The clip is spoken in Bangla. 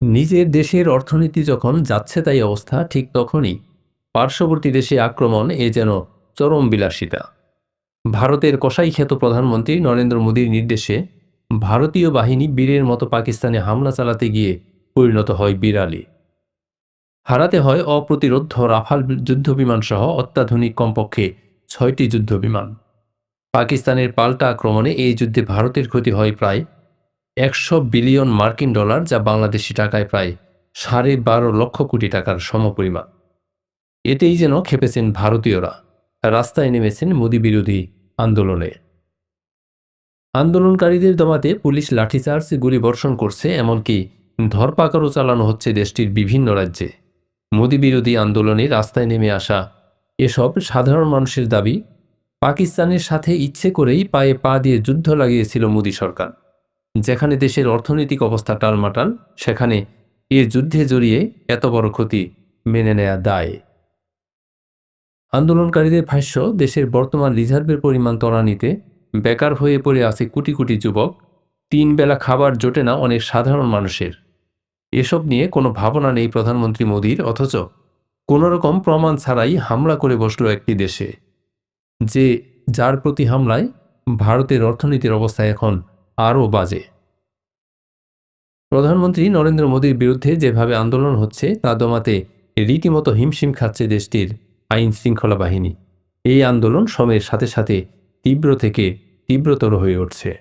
নিজের দেশের অর্থনীতি যখন যাচ্ছে তাই অবস্থা, ঠিক তখনই পার্শ্ববর্তী দেশে আক্রমণ যেন চরম বিলাসিতা। ভারতের কসাইখ্যাত প্রধানমন্ত্রী নরেন্দ্র মোদীর নির্দেশে ভারতীয় বাহিনী বীরের মতো পাকিস্তানে হামলা চালাতে গিয়ে পরিণত হয় বিড়ালে। হারাতে হয় অপ্রতিরোধ্য রাফাল যুদ্ধবিমান সহ অত্যাধুনিক কমপক্ষে ৬টি যুদ্ধবিমান। পাকিস্তানের পাল্টা আক্রমণে এই যুদ্ধে ভারতের ক্ষতি হয় প্রায় ১০০ বিলিয়ন মার্কিন ডলার, যা বাংলাদেশি টাকায় প্রায় ১২.৫ লক্ষ কোটি টাকার সমপরিমাণ। এতেই যেন খেপেছেন ভারতীয়রা, রাস্তায় নেমেছেন মোদি বিরোধী আন্দোলনে। আন্দোলনকারীদের দমাতে পুলিশ লাঠিচার্জ, গুলিবর্ষণ করছে, এমনকি ধরপাকড়ও চালানো হচ্ছে দেশটির বিভিন্ন রাজ্যে। মোদি বিরোধী আন্দোলনে রাস্তায় নেমে আসা এসব সাধারণ মানুষের দাবি, পাকিস্তানের সাথে ইচ্ছে করেই পায়ে পা দিয়ে যুদ্ধ লাগিয়েছিল মোদি সরকার। যেখানে দেশের অর্থনৈতিক অবস্থা টালমাটাল, সেখানে এ যুদ্ধে জড়িয়ে এত বড় ক্ষতি মেনে নেয়া দায়। আন্দোলনকারীদের ভাষ্য, দেশের বর্তমান রিজার্ভের পরিমাণ ত্বরান্বিতে বেকার হয়ে পড়ে আছে কোটি কোটি যুবক, ৩ বেলা খাবার জোটে না অনেক সাধারণ মানুষের। এসব নিয়ে কোনো ভাবনা নেই প্রধানমন্ত্রী মোদীর, অথচ কোনোরকম প্রমাণ ছাড়াই হামলা করে বসল একটি দেশে, যে যার প্রতি হামলায় ভারতের অর্থনীতির অবস্থা এখন আরও বাজে। প্রধানমন্ত্রী নরেন্দ্র মোদীর বিরুদ্ধে যেভাবে আন্দোলন হচ্ছে তা দমাতে রীতিমতো হিমশিম খাচ্ছে দেশটির আইন শৃঙ্খলা বাহিনী। এই আন্দোলন সময়ের সাথে সাথে তীব্র থেকে তীব্রতর হয়ে উঠছে।